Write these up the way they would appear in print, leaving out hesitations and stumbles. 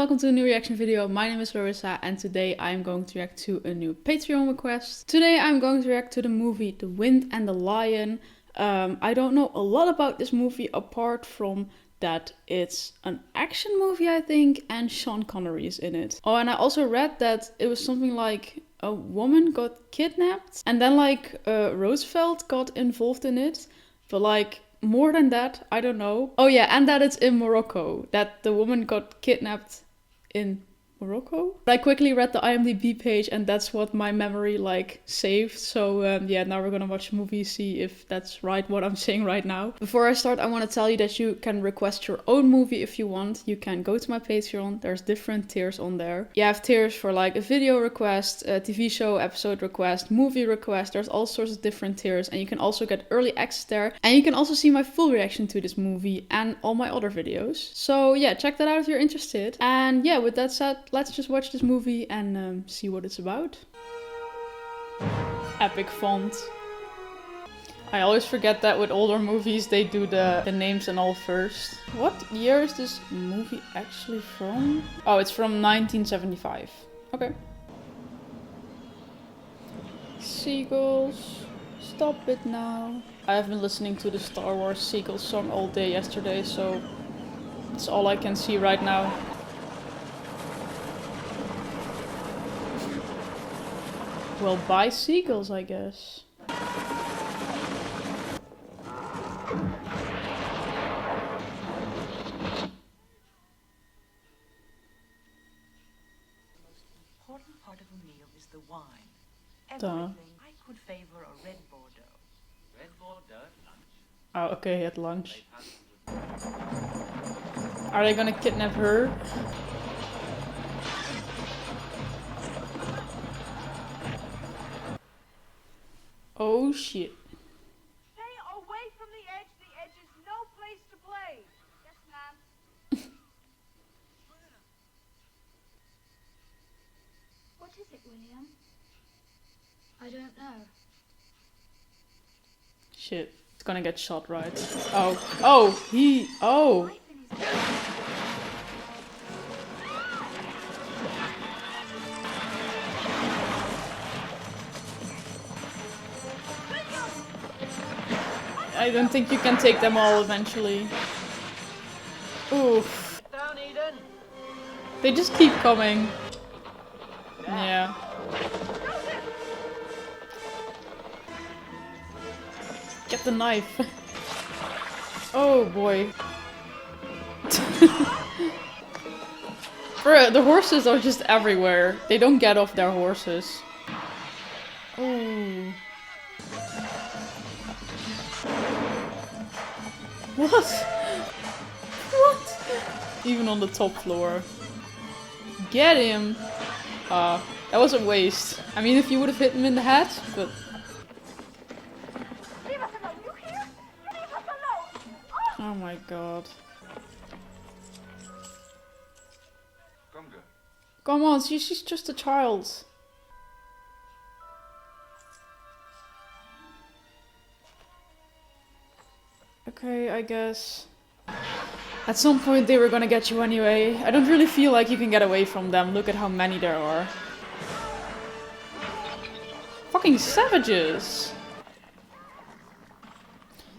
welcome to a new reaction video. My name is Larissa and today I'm going to react to a new Patreon request. Today I'm going to react to the movie The Wind and the Lion. I don't know a lot about this movie apart from that it's an action movie, I think, and Sean Connery is in it. Oh, and I also read that it was something like a woman got kidnapped and then like Roosevelt got involved in it, but like more than that, I don't know. Oh yeah, and that it's in Morocco, that the woman got kidnapped in Morocco. I quickly read the IMDb page and that's what my memory like saved. So yeah, now we're gonna watch the movie, see if that's right what I'm saying right now. Before I start, I want to tell you that you can request your own movie if you want. You can go to my Patreon. There's different tiers on there. You have tiers for like a video request, a TV show episode request, movie request. There's all sorts of different tiers and you can also get early access there. And you can also see my full reaction to this movie and all my other videos. So yeah, check that out if you're interested. And yeah, with that said, let's just watch this movie and see what it's about. Epic font. I always forget that with older movies they do the names and all first. What year is this movie actually from? Oh, it's from 1975. Okay. Seagulls. Stop it now. I have been listening to the Star Wars Seagulls song all day yesterday, so it's all I can see right now. Well, buy seagulls, I guess. Important part of a meal is the wine. Duh. I could favor a red Bordeaux. Red Bordeaux at lunch. Oh, okay, at lunch. Are they gonna kidnap her? Oh shit. Stay away from the edge. The edge is no place to play. Yes, ma'am. What is it, William? I don't know. Shit. It's gonna get shot, right? Oh. Oh! Oh! I don't think you can take them all eventually. Oof. Down, Eden. They just keep coming. Yeah. Get the knife. Oh boy. Bruh, the horses are just everywhere. They don't get off their horses. Oh. What? What? Even on the top floor. Get him! That was a waste. I mean, if you would have hit him in the head, but... Leave us alone. You hear? Leave us alone. Oh my god. Come on, she's just a child. Okay, I guess. At some point they were gonna get you anyway. I don't really feel like you can get away from them. Look at how many there are. Fucking savages!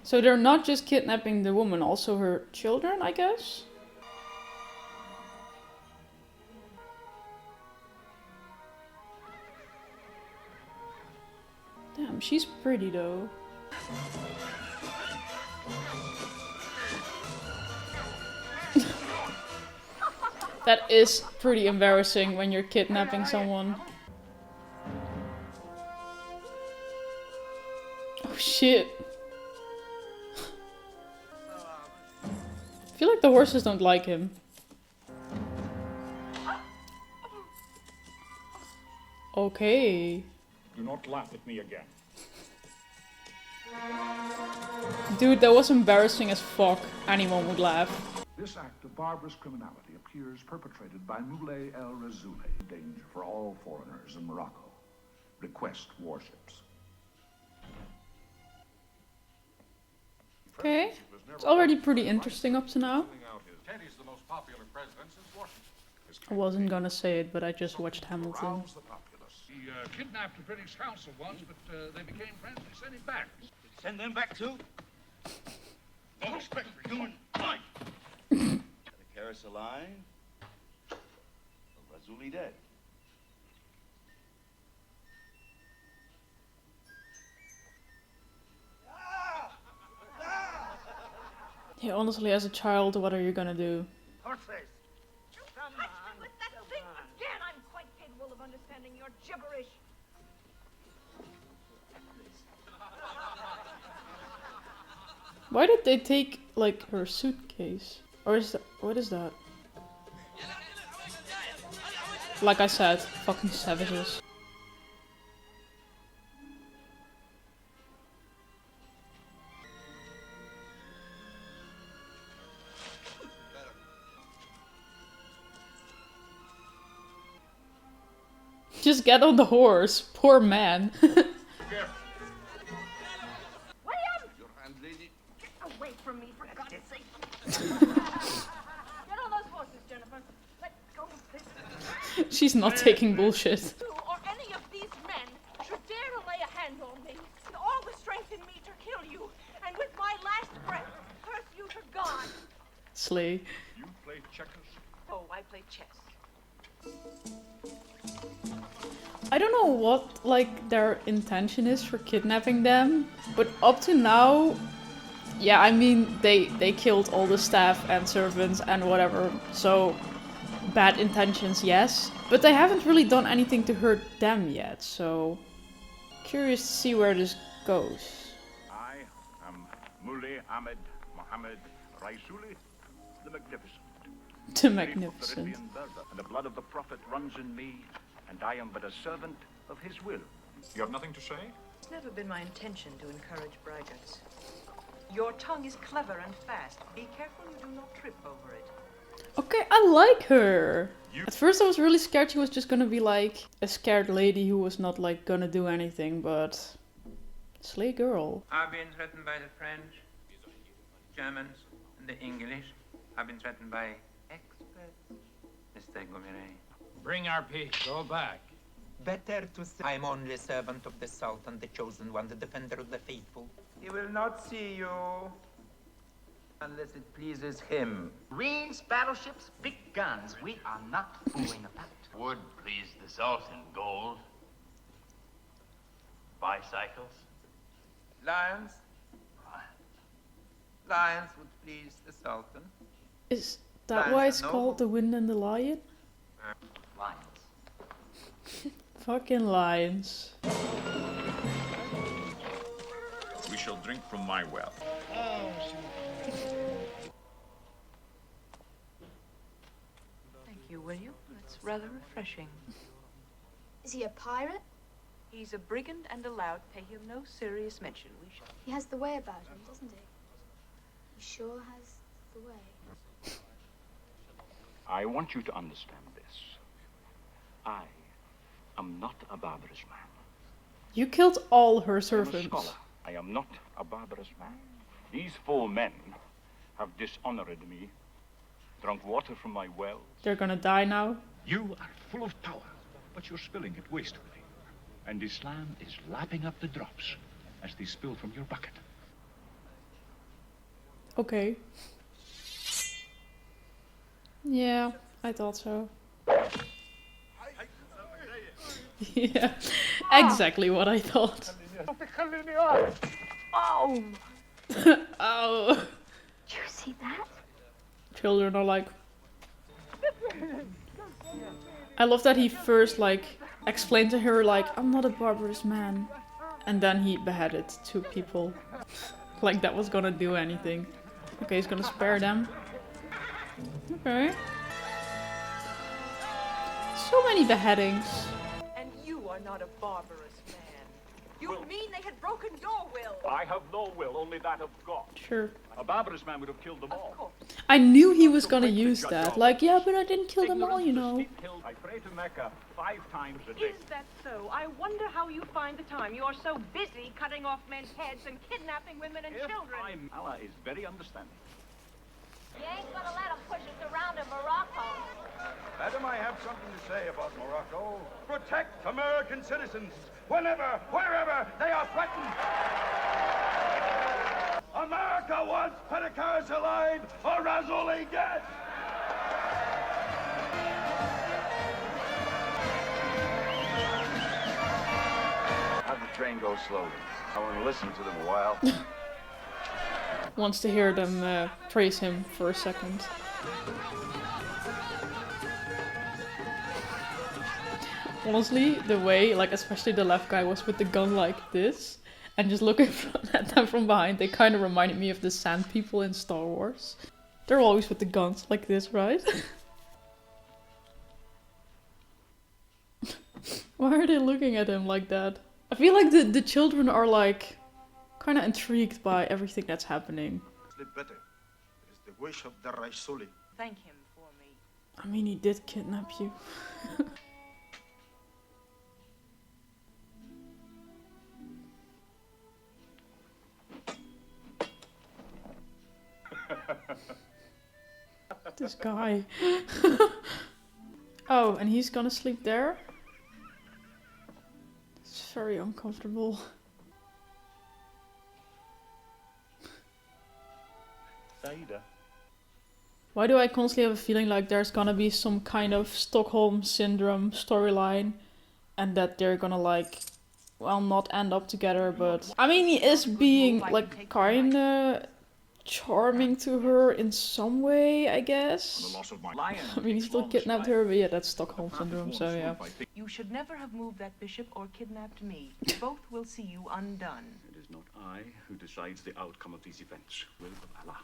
So they're not just kidnapping the woman, also her children, I guess? Damn, she's pretty though. That is pretty embarrassing when you're kidnapping someone. Oh shit. I feel like the horses don't like him. Okay. Do not laugh at me again. Dude, that was embarrassing as fuck. Anyone would laugh. This act of barbarous criminality appears perpetrated by Moulay El Razouli. Danger for all foreigners in Morocco. Request warships. Okay. It's already pretty interesting up to now. Teddy's the most popular president since Washington. I wasn't gonna say it, but I just watched Hamilton. Rouse the populace. He kidnapped the British consul once, but they became friends and sent him back. Send them back too? No respect for human life. The Karasaline, Razuli dead. Yeah, honestly, as a child, what are you gonna do? Horses! Come on. With that thing again, I'm quite capable of understanding your gibberish. Why did they take, like, her suitcase? Or is that... what is that? Like I said, fucking savages. Just get on the horse, poor man. William! Your hand, lady. Get away from me, for God's sake! Get on those horses, Jennifer. Let go of this. She's not taking bullshit. You or any of these men should dare to lay a hand on me with all the strength in me to kill you, and with my last breath, curse you to God. Slay. You play checkers? Oh, I play chess. I don't know what, like, their intention is for kidnapping them, but up to now, yeah, I mean, they killed all the staff and servants and whatever, so bad intentions, yes, but they haven't really done anything to hurt them yet, so curious to see where this goes. I am Muley Ahmed Mohammed Raisuli, the Magnificent. The Magnificent. And the blood of the Prophet runs in me, and I am but a servant of his will. You have nothing to say? It's never been my intention to encourage braggarts. Your tongue is clever and fast. Be careful you do not trip over it. Okay, I like her. At first I was really scared she was just gonna be like a scared lady who was not like gonna do anything, but slay girl. I've been threatened by the French, Germans, and the English. I've been threatened by experts, Mr. Gomiret. Bring our peace. Go back. Better to say I'm only a servant of the Sultan, the chosen one, the defender of the faithful. He will not see you unless it pleases him. Marines, battleships, big guns. We are not fooling about. Would please the Sultan. Gold. Bicycles. Lions? Lions would please the Sultan. Is that Lions why are it's called The Wind and the Lion? Lions. Fucking lions. We shall drink from my well. Thank you, William. That's rather refreshing. Is he a pirate? He's a brigand and allowed. Pay him no serious mention. We shall. He has the way about him, doesn't he? He sure has the way. I want you to understand this. I am not a barbarous man. You killed all her I am a servants. scholar. I am not a barbarous man. These 4 men have dishonored me, drunk water from my well. They're gonna die now. You are full of power, but you're spilling it wastefully. And Islam is lapping up the drops as they spill from your bucket. Okay. Yeah, I thought so. Yeah, exactly what I thought. Oh! Oh. Did you see that? Children are like... I love that he first, like, explained to her, like, I'm not a barbarous man. And then he beheaded 2 people. Like that was gonna do anything. Okay, he's gonna spare them. Okay. So many beheadings. And you are not a barbarous man. You mean they had broken your will? I have no will, only that of God. Sure. A barbarous man would have killed them all. Of course. I knew he was gonna use that. Like, yeah, but I didn't kill them all, you know. I pray to Mecca 5 times a day. Is that so? I wonder how you find the time. You are so busy cutting off men's heads and kidnapping women and children. Allah is very understanding. You ain't gonna let him push us around in Morocco. Madam, something to say about Morocco. Protect American citizens whenever, wherever they are threatened. America wants Pettersson alive or Razuli dead. Have the train go slowly. I want to listen to them a while. Wants to hear them praise him for a second. Honestly, the way, like especially the left guy was with the gun like this, and just looking at them from behind, they kind of reminded me of the Sand People in Star Wars. They're always with the guns like this, right? Why are they looking at him like that? I feel like the children are like kind of intrigued by everything that's happening. Sleep better. It is the wish of the Razuli. Thank him for me. I mean, he did kidnap you. This guy. Oh, and he's gonna sleep there? It's very uncomfortable. Saida. Why do I constantly have a feeling like there's gonna be some kind of Stockholm Syndrome storyline and that they're gonna like, well, not end up together, but... I mean, he is being like kinda charming to her in some way, I guess. I mean, he still kidnapped her, but yeah, that's Stockholm Syndrome, so yeah. You should never have moved that bishop or kidnapped me. Both will see you undone. It is not I who decides the outcome of these events. Will of Allah.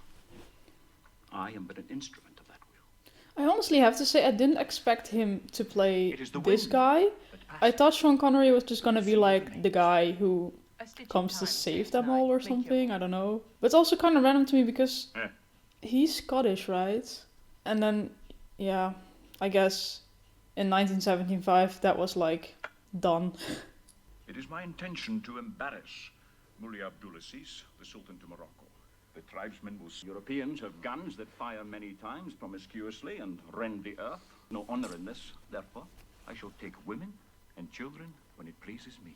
I am but an instrument of that will. I honestly have to say, I didn't expect him to play this guy. I thought Sean Connery was just gonna be like the guy who comes to save them all or something, I don't know. But it's also kind of random to me because he's Scottish, right? And then, yeah, I guess in 1975 that was like done. It is my intention to embarrass Muley Abdulaziz, the Sultan to Morocco. The tribesmen will see Europeans have guns that fire many times promiscuously and rend the earth. No honor in this, therefore. I shall take women and children when it pleases me.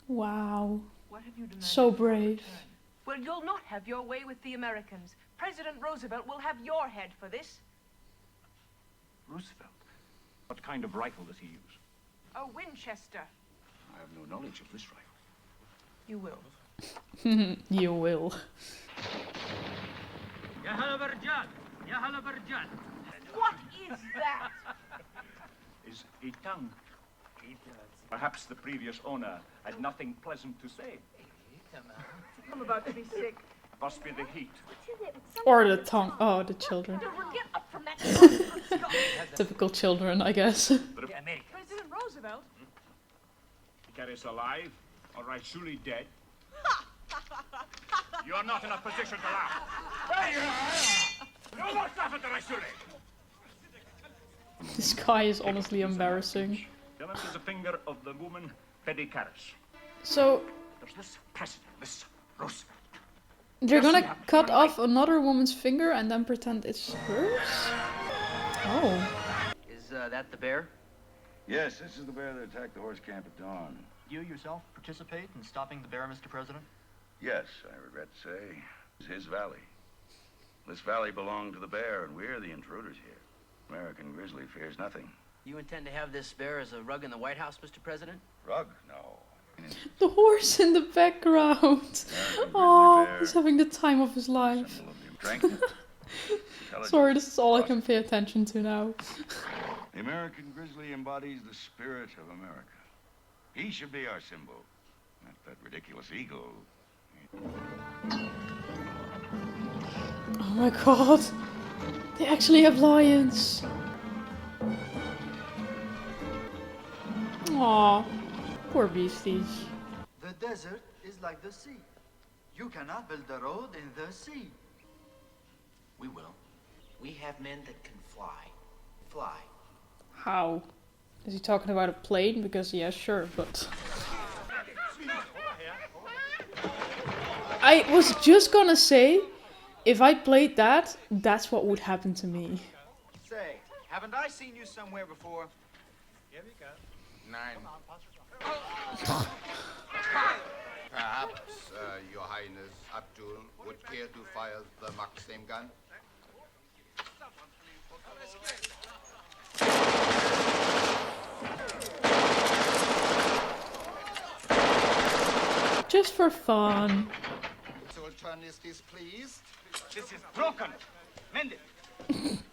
Wow. What have you demanded? So brave. Well, you'll not have your way with the Americans. President Roosevelt will have your head for this. Roosevelt? What kind of rifle does he use? A Winchester. I have no knowledge of this rifle. You will. You will. What is that? Is a tongue. Perhaps the previous owner had nothing pleasant to say. I'm about to be sick. Must be the heat. Or the tongue. Oh, the children. Get up from that. Typical children, I guess. President Roosevelt? Picarius alive or Razuli dead? You are not in a position to laugh. You must laugh at the Razuli. This guy is honestly embarrassing. This is the finger of the woman Pettersson. So There's this president, this Roosevelt. they're gonna cut off another woman's finger and then pretend it's hers? Oh. Is that the bear? Yes, this is the bear that attacked the horse camp at dawn. You yourself participate in stopping the bear, Mr. President? Yes, I regret to say. It's his valley. This valley belonged to the bear, and we're the intruders here. American grizzly fears nothing. You intend to have this bear as a rug in the White House, Mr. President? Rug? No. The horse in the background. Oh, he's having the time of his life. Sorry, this is all I can pay attention to now. The American grizzly embodies the spirit of America. He should be our symbol, not that ridiculous eagle. Oh my god. They actually have lions. Aw, poor beasties. The desert is like the sea. You cannot build a road in the sea. We will. We have men that can fly. Fly. How? Is he talking about a plane? Because yeah, sure, but... I was just gonna say, if I played that, that's what would happen to me. Say, Haven't I seen you somewhere before? Here we go. 9. Perhaps, Your Highness Abdul would care to fire the Maxim gun? Just for fun. Sultanist is pleased. This is broken. Mend it.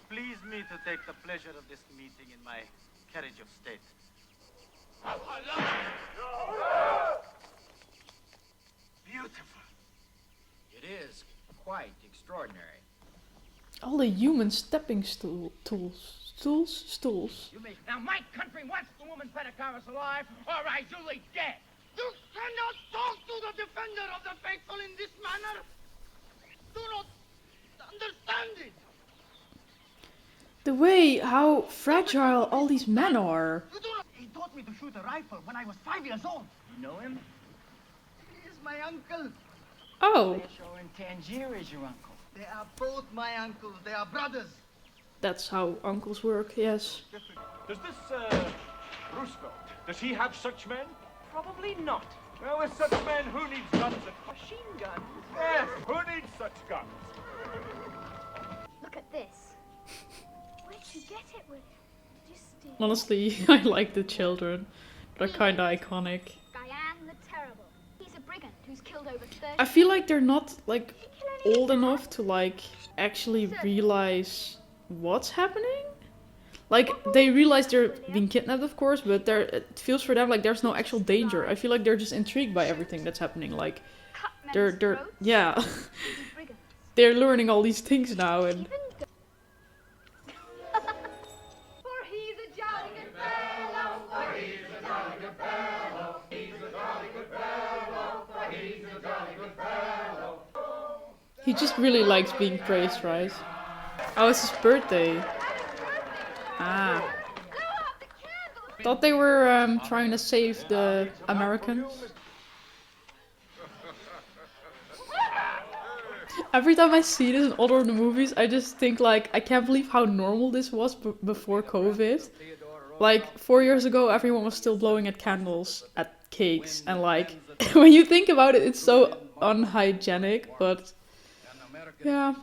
Please me to take the pleasure of this meeting in my carriage of state. Beautiful. It is quite extraordinary. All the human stepping stools. You may. Now, my country wants the woman Pettersson alive, or ideally dead. You cannot talk to the defender of the faithful in this manner. Do not understand it. The way how fragile all these men are. He taught me to shoot a rifle when I was 5 years old. You know him? He is my uncle. Oh. Lachrisho and Tangier is your uncle. They are both my uncles. They are brothers. That's how uncles work, yes. Does this, Roosevelt, does he have such men? Probably not. Well, with such men, who needs guns? Machine guns? Yes, who needs such guns? Look at this. Where'd you get it with? Did you steal? Honestly, I like the children. They're kinda iconic. Diane the Terrible. He's a brigand who's killed over 30. I feel like they're not, like, old enough to, like, actually realize what's happening. Like, they realize they're being kidnapped, of course, but it feels for them like there's no actual danger. I feel like they're just intrigued by everything that's happening. Like, yeah. They're learning all these things now, and... He just really likes being praised, right? Oh, it's his birthday. Ah. Thought they were trying to save the Americans. Every time I see this in other movies, I just think like, I can't believe how normal this was before COVID. Like, 4 years ago, everyone was still blowing at candles, at cakes, and like, when you think about it, it's so unhygienic, but yeah.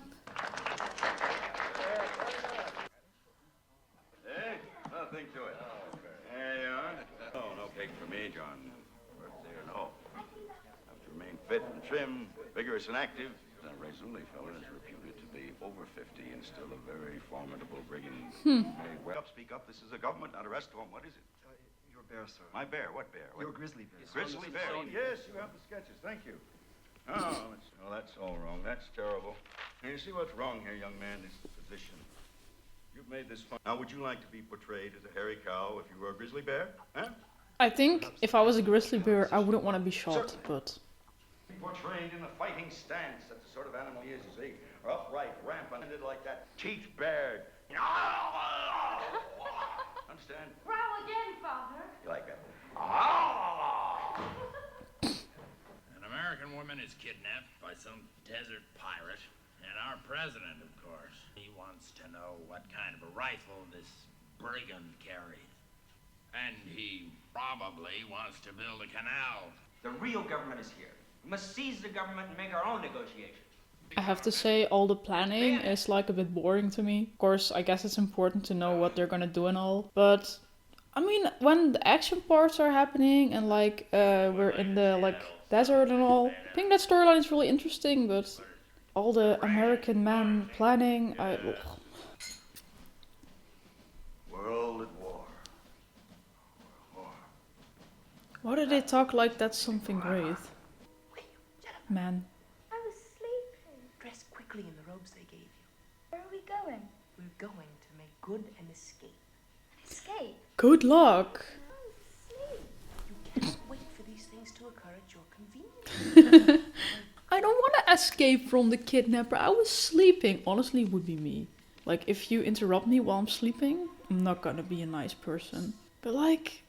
Hey, nothing to it. There you are. Oh, no cake for me, John. Birthday or no. Have to remain fit and trim, vigorous and active. That Razuli fella is reputed to be over 50 and still a very formidable brigand. Well, speak up. This is a government, not a restaurant. What is it? Your bear, sir. My bear? What bear? Your grizzly bear. Grizzly bear. Yes, you have the sketches. Thank you. Oh, that's all wrong. That's terrible. Now, you see what's wrong here, young man? This position. You've made this fun. Now, would you like to be portrayed as a hairy cow if you were a grizzly bear? Huh? I think if I was a grizzly bear, I wouldn't want to be shot, but... Portrayed in a fighting stance. That's the sort of animal he is, you see. Or upright, rampant, like that. Teeth bared. Understand? Growl again, Father. You like that? An American woman is kidnapped by some desert pirate, and our president, of course, he wants to know what kind of a rifle this brigand carried. And he probably wants to build a canal. The real government is here. We must seize the government and make our own negotiations. I have to say, all the planning is like a bit boring to me. Of course, I guess it's important to know what they're gonna do and all. But, I mean, when the action parts are happening and like, we're in the like desert and all, I think that storyline is really interesting, but all the American men planning, World at war. Why do they talk like that's something great? Man. I was sleeping. Dress quickly in the robes they gave you. Where are we going? We're going to make good an escape. Escape? Good luck. You cannot wait for these things to occur at your convenience. I don't want to escape from the kidnapper. I was sleeping. Honestly, it would be me. Like, if you interrupt me while I'm sleeping, I'm not gonna be a nice person. But like,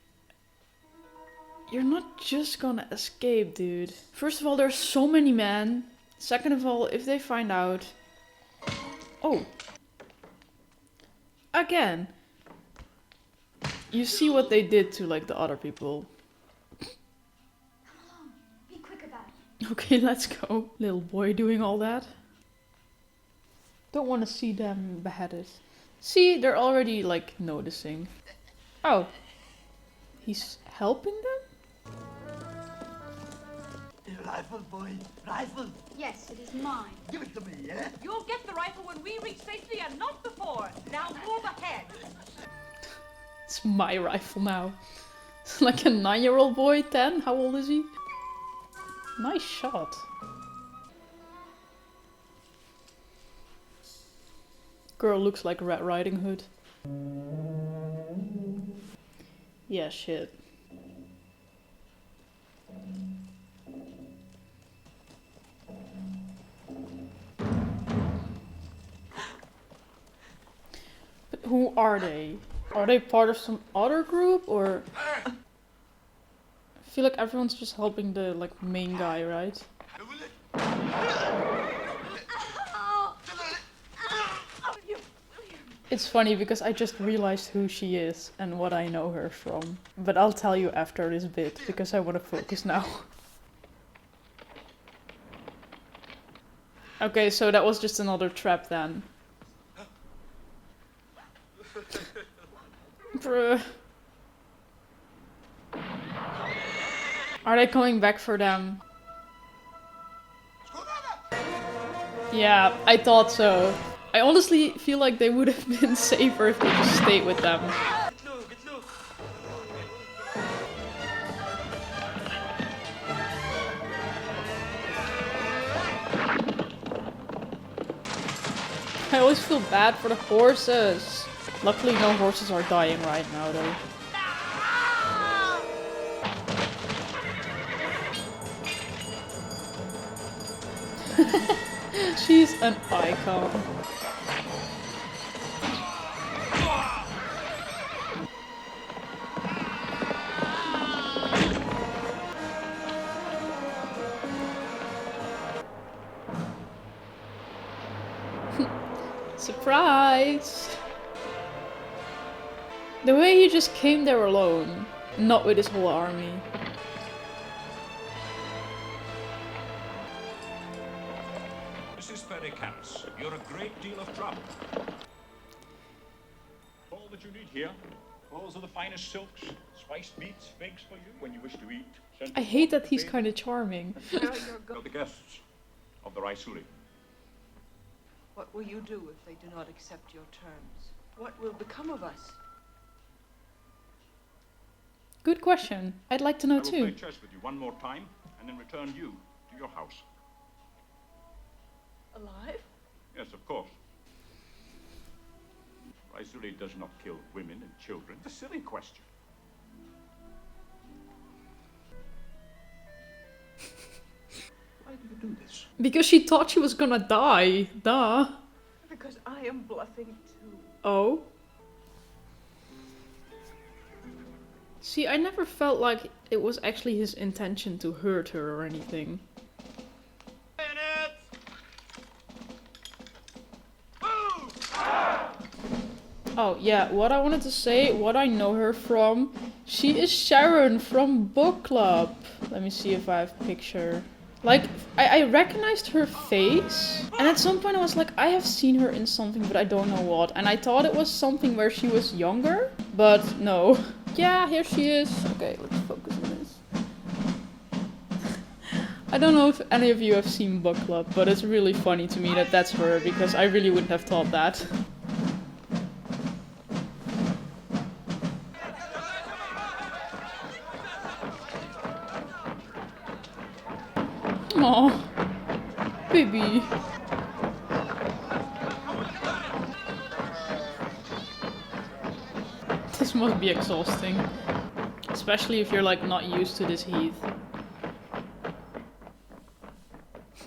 you're not just gonna escape, dude. First of all, there's so many men. Second of all, if they find out... Oh. Again. You see what they did to like the other people. Be quick about it. Okay, let's go. Little boy doing all that. Don't want to see them beheaded. See, they're already like noticing. Oh. He's helping them? Rifle, boy. Rifle. Yes, it is mine. Give it to me, yeah? You'll get the rifle when we reach safety and not before. Now move ahead. It's my rifle now. Like a 9-year-old boy, 10? How old is he? Nice shot. Girl looks like Red Riding Hood. Yeah, shit. But who are they? Are they part of some other group or? I feel like everyone's just helping the like main guy, right? It's funny because I just realized who she is and what I know her from. But I'll tell you after this bit because I want to focus now. Okay, so that was just another trap then. Bruh. Are they coming back for them? Yeah, I thought so. I honestly feel like they would have been safer if they just stayed with them. I always feel bad for the horses. Luckily no horses are dying right now though. She's an icon. Surprise! The way he just came there alone, not with his whole army. Mrs. Ferricanis, you're a great deal of trouble. All that you need here. Clothes of the finest silks, spiced meats, figs for you when you wish to eat. I hate that he's kind of charming. You're the guests of the Raisuli. What will you do if they do not accept your terms? What will become of us? Good question. I'd like to know I will too. play chess with you one more time and then return you to your house. Alive? Yes, of course. Raisuli does not kill women and children. It's a silly question. Why do you do this? Because she thought she was gonna die. Duh. Because I am bluffing too. Oh? See, I never felt like it was actually his intention to hurt her or anything. Oh yeah, what I wanted to say, what I know her from, she is Sharon from Book Club. Let me see if I have a picture. Like, I recognized her face, and at some point I was like, I have seen her in something, but I don't know what. And I thought it was something where she was younger, but no. Yeah, here she is. Okay, let's focus on this. I don't know if any of you have seen Book Club, but it's really funny to me that that's her, because I really wouldn't have thought that. Aw, baby. This must be exhausting. Especially if you're like not used to this heat.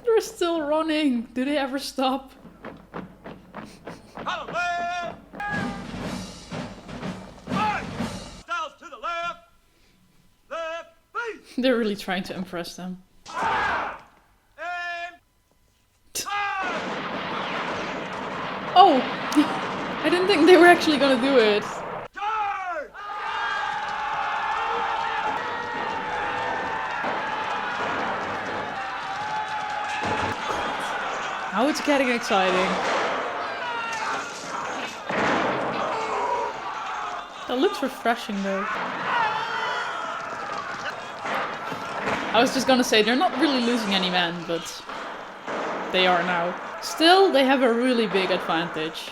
They're still running. Do they ever stop? They're really trying to impress them. Oh! I didn't think they were actually gonna do it. it's getting exciting. That looks refreshing though. I was just gonna say, they're not really losing any men, but they are now. Still, they have a really big advantage.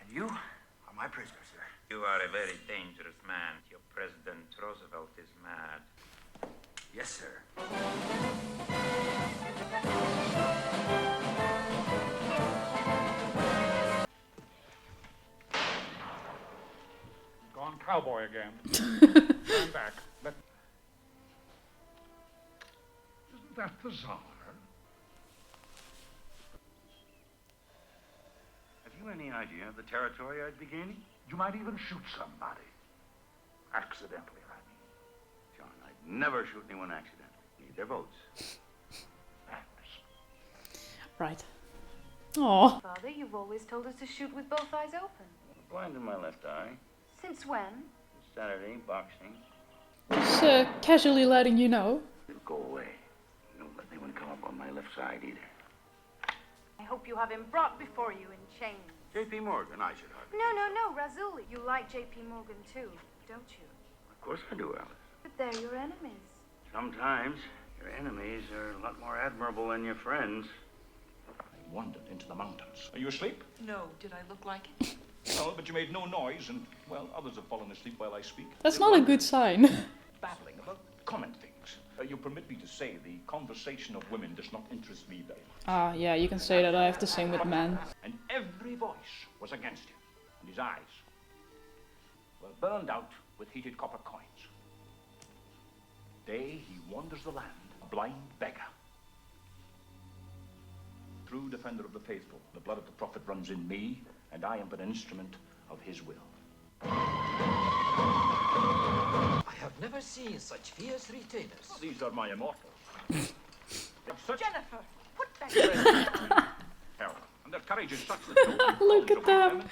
And you are my prisoner, sir. You are a very dangerous man. Your President Roosevelt is mad. Yes, sir. Gone cowboy again. Turn back. Isn't that the Tsar? Have you any idea of the territory I'd be gaining? You might even shoot somebody. Accidentally, I mean. John, I'd never shoot anyone accidentally. Need their votes. Right. Aww. Father, you've always told us to shoot with both eyes open. I'm blind in my left eye. Since when? Saturday, boxing. Just casually letting you know. Go away. Don't let anyone come up on my left side either. I hope you have him brought before you in chains. J.P. Morgan, I should hardly. No, Razuli. You like J.P. Morgan too, don't you? Of course I do, Alice. But they're your enemies. Sometimes your enemies are a lot more admirable than your friends. I wandered into the mountains. Are you asleep? No, did I look like it? No, but you made no noise, and, well, others have fallen asleep while I speak. That's not a good sign. Babbling about common things. You permit me to say the conversation of women does not interest me very much. Ah, yeah, you can say that. I have the same with men. And every voice was against him, and his eyes were burned out with heated copper coins. Day he wanders the land, a blind beggar. True defender of the faithful, the blood of the prophet runs in me, and I am but an instrument of his will. I have never seen such fierce retainers. These are my immortals. Jennifer, put that Hell, and their courage is such that look at them.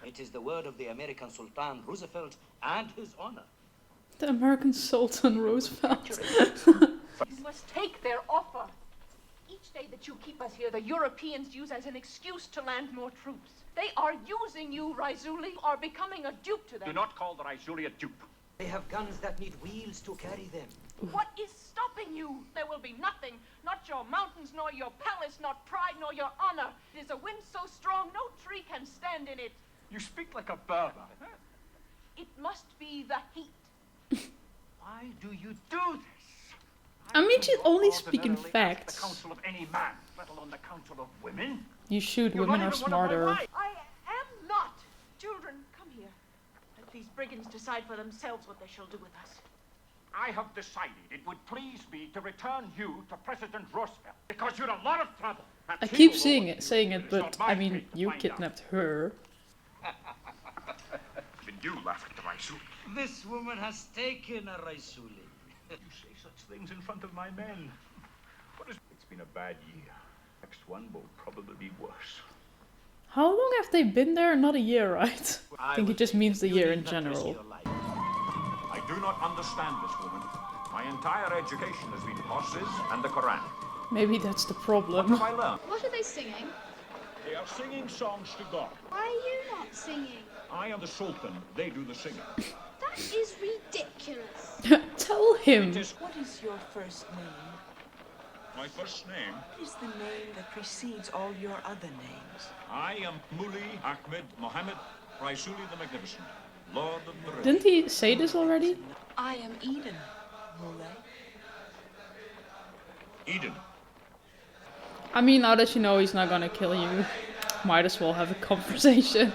It is the word of the American Sultan Roosevelt and his honor. The American Sultan Roosevelt. You must take their offer. Each day that you keep us here, the Europeans use as an excuse to land more troops. They are using you, Razuli, are becoming a dupe to them. Do not call the Razuli a dupe. They have guns that need wheels to carry them. What is stopping you? There will be nothing. Not your mountains, nor your palace, not pride, nor your honor. It is a wind so strong, no tree can stand in it. You speak like a Berber. It must be the heat. Why do you do this? I mean, she's only speaking facts. The counsel of any man, let alone the counsel of women. You shoot, women are smarter. I am not. Children, come here. Let these brigands decide for themselves what they shall do with us. I have decided it would please me to return you to President Roosevelt because you're a lot of trouble. I keep saying it, but I mean, you kidnapped her. Even you laugh at the Razuli. This woman has taken a Razuli. You say such things in front of my men. It's been a bad year. Next one will probably be worse. How long have they been there? Not a year, right? I think it just means the year in general. I do not understand this woman. My entire education has been horses and the Quran. Maybe that's the problem. What have I learned? What are they singing? They are singing songs to God. Why are you not singing? I am the Sultan. They do the singing. That is ridiculous. Tell him. What is your first name? My first name? What is the name that precedes all your other names? I am Muli Ahmed Mohammed Razuli the Magnificent, Lord of the Rivers. Didn't he say this already? I am Eden, Mule. Eden. I mean, now that you know he's not gonna kill you, might as well have a conversation.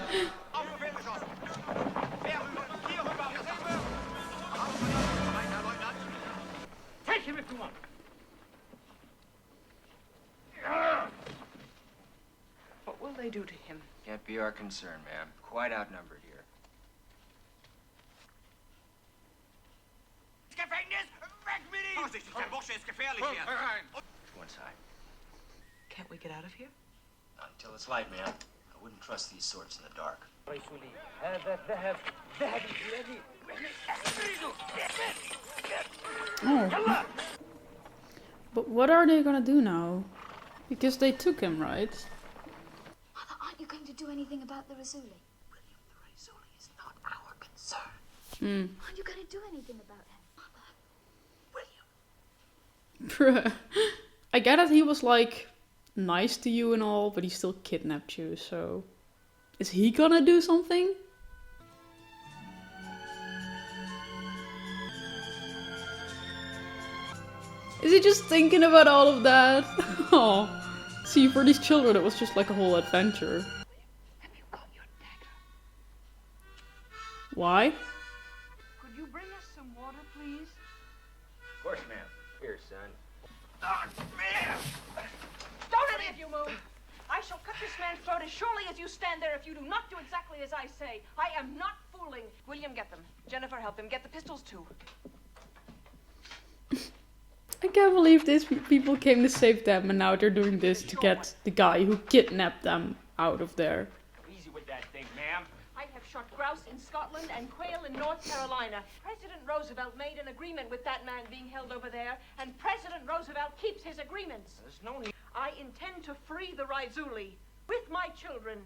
Take him if you want. What will they do to him? Can't be our concern, ma'am. Quite outnumbered here. Can't we get out of here? Not until it's light, ma'am. wouldn't trust these sorts in the dark. Oh. But what are they gonna do now? Because they took him, right? Mother, aren't you going to do anything about the Razuli? William, the Razuli is not our concern. Aren't you going to do anything about him? Bruh. I get that he was like nice to you and all, but he still kidnapped you, so is he gonna do something? Is he just thinking about all of that? Oh, see, for these children it was just like a whole adventure. Have you got your dagger? Why? Could you bring us some water, please? Of course, ma'am. Here, son. Don't any of you move! I shall cut this man's throat as surely as you stand there if you do not do exactly as I say. I am not fooling. William, get them. Jennifer, help him. Get the pistols, too. I can't believe these people came to save them and now they're doing this to get the guy who kidnapped them out of there. Easy with that thing, ma'am. I have shot grouse in Scotland and quail in North Carolina. President Roosevelt made an agreement with that man being held over there, and President Roosevelt keeps his agreements. There's no need. I intend to free the Razuli with my children.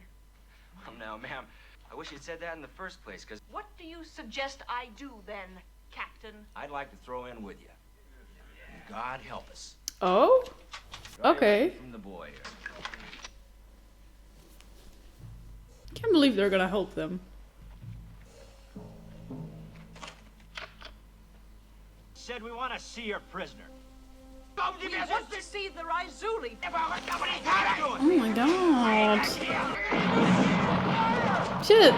Well, now, ma'am, I wish you'd said that in the first place, because What do you suggest I do then, Captain? I'd like to throw in with you. God help us. Oh? Okay. From the boy here. Can't believe they're gonna help them. Said we want to see your prisoner. We want to see the Razuli. Oh my god. Shit.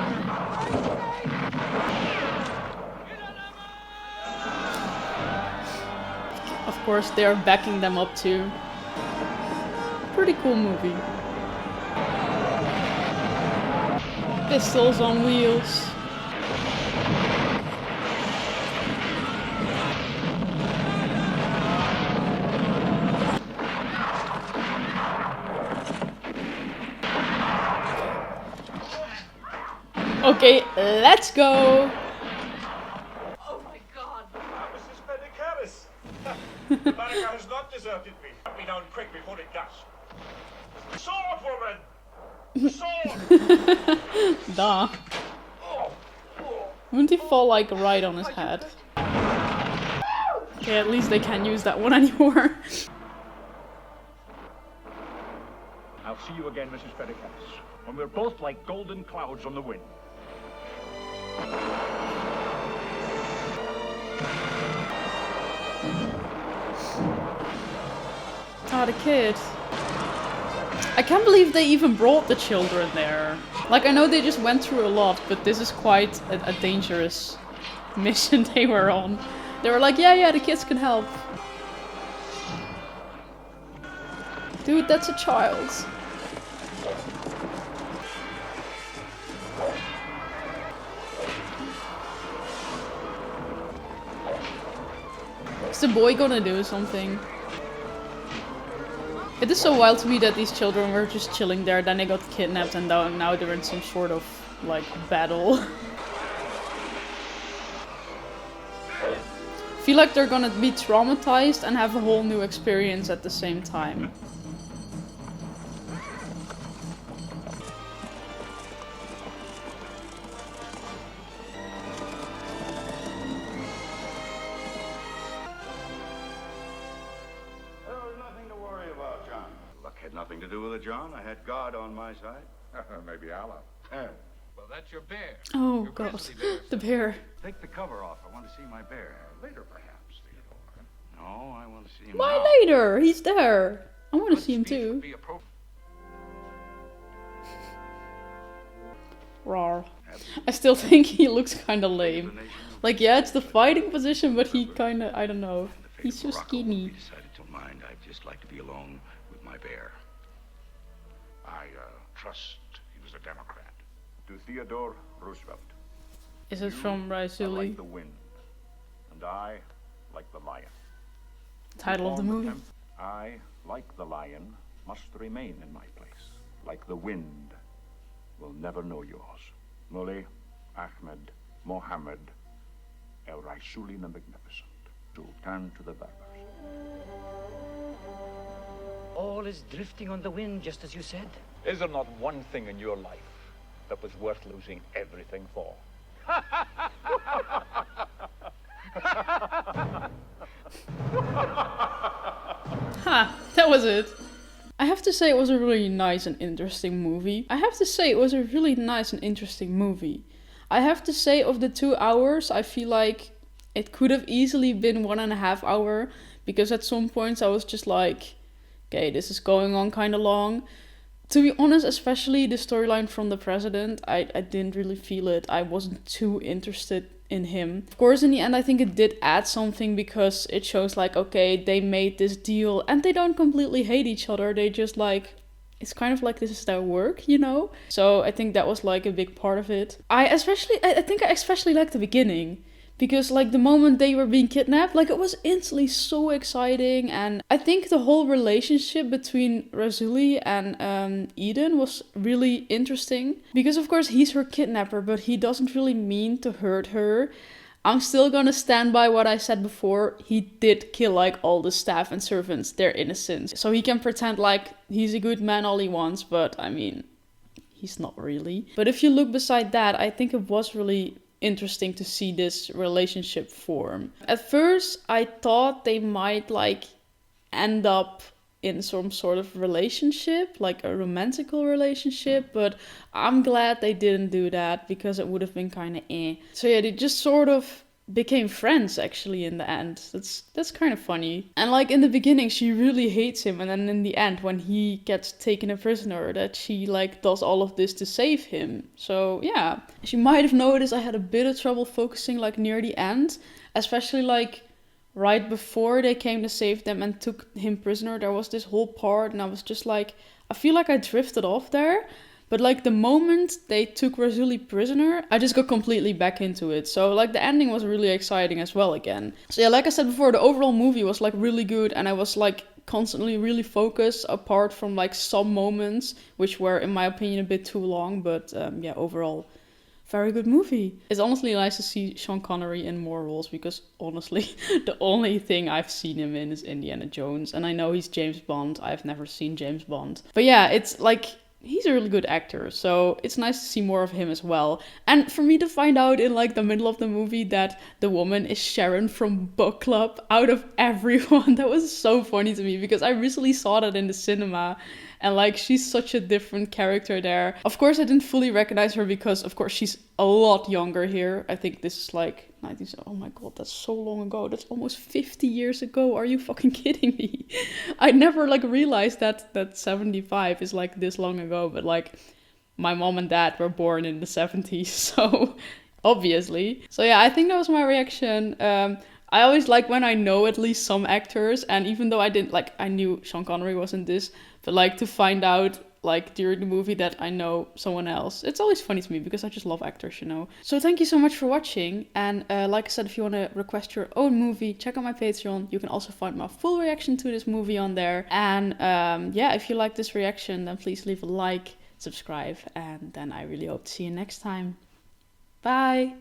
Of course, they're backing them up too. Pretty cool movie. Pistols on wheels. Okay, let's go. Oh my God. Mrs. Medicaris. America has not deserted me. Cut me down quick before it does. Sword, woman! Sword! Duh. Wouldn't he fall like right on his head? Okay, at least they can't use that one anymore. I'll see you again, Mrs. Medicaris, when we're both like golden clouds on the wind. Ah, the kid. I can't believe they even brought the children there. Like, I know they just went through a lot, but this is quite a dangerous mission they were on. They were like, yeah, the kids can help. Dude, that's a child. Is the boy gonna do something? It is so wild to me that these children were just chilling there, then they got kidnapped and now they're in some sort of, like, battle. I feel like they're gonna be traumatized and have a whole new experience at the same time. Nothing to do with it, John. I had God on my side. Maybe Allah. Well, that's your bear. Oh god, the bear. Take the cover off. I want to see my bear. Later, perhaps, Theodore. No, I want to see him Why now. later? He's there. I want to see him too. Rawr. I still think he looks kind of lame. Like, yeah, it's the fighting position, but he kind of, I don't know. He's so skinny. Decided to mind. I'd just like to be alone with my bear. I trust he was a Democrat. To Theodore Roosevelt. Is it from I Razuli? like the wind, and I like the lion. Title of the movie. I, like the lion, must remain in my place, like the wind, will never know yours. Mully, Ahmed, Mohammed, El Raisuli the Magnificent, Sultan to the Berbers. All is drifting on the wind, just as you said. Is there not one thing in your life that was worth losing everything for? Ha, that was it. I have to say it was a really nice and interesting movie. I have to say of the 2 hours, I feel like it could have easily been 1.5 hours, because at some points I was just like, okay, this is going on kind of long. To be honest, especially the storyline from the president, I didn't really feel it. I wasn't too interested in him. Of course, in the end, I think it did add something, because it shows like, okay, they made this deal and they don't completely hate each other. They just like, it's kind of like this is their work, you know? So I think that was like a big part of it. I think I especially liked the beginning. Because like the moment they were being kidnapped, like it was instantly so exciting. And I think the whole relationship between Raisuli and Eden was really interesting. Because of course he's her kidnapper, but he doesn't really mean to hurt her. I'm still gonna stand by what I said before. He did kill like all the staff and servants. They're innocent. So he can pretend like he's a good man all he wants, but I mean, he's not really. But if you look beside that, I think it was really interesting to see this relationship form. At first, I thought they might like end up in some sort of relationship, like a romantical relationship, but I'm glad they didn't do that, because it would have been kind of So yeah, they just sort of became friends actually in the end. That's kind of funny. And like in the beginning she really hates him, and then in the end when he gets taken a prisoner, that she like does all of this to save him. So yeah, as you might have noticed, I had a bit of trouble focusing like near the end, especially like right before they came to save them and took him prisoner. There was this whole part and I was just like, I feel like I drifted off there. But like the moment they took Raisuli prisoner, I just got completely back into it. So like the ending was really exciting as well again. So yeah, like I said before, the overall movie was like really good, and I was like constantly really focused, apart from like some moments which were in my opinion a bit too long. But yeah, overall very good movie. It's honestly nice to see Sean Connery in more roles, because honestly the only thing I've seen him in is Indiana Jones, and I know he's James Bond. I've never seen James Bond. But yeah, it's like, he's a really good actor, so it's nice to see more of him as well. And for me to find out in like the middle of the movie that the woman is Sharon from Book Club out of everyone, that was so funny to me, because I recently saw that in the cinema, and like she's such a different character there. Of course I didn't fully recognize her, because of course she's a lot younger here. I think this is like 90s. Oh my god, that's so long ago. That's almost 50 years ago. Are you fucking kidding me? I never like realized that 75 is like this long ago, but like my mom and dad were born in the 70s, so obviously. So yeah, I think that was my reaction. I always like when I know at least some actors, and even though I didn't like, I knew Sean Connery wasn't this, but like to find out like during the movie that I know someone else, it's always funny to me, because I just love actors, you know. So thank you so much for watching, and like I said, if you want to request your own movie, check out my Patreon. You can also find my full reaction to this movie on there. And yeah, if you like this reaction, then please leave a like, subscribe, and then I really hope to see you next time. Bye!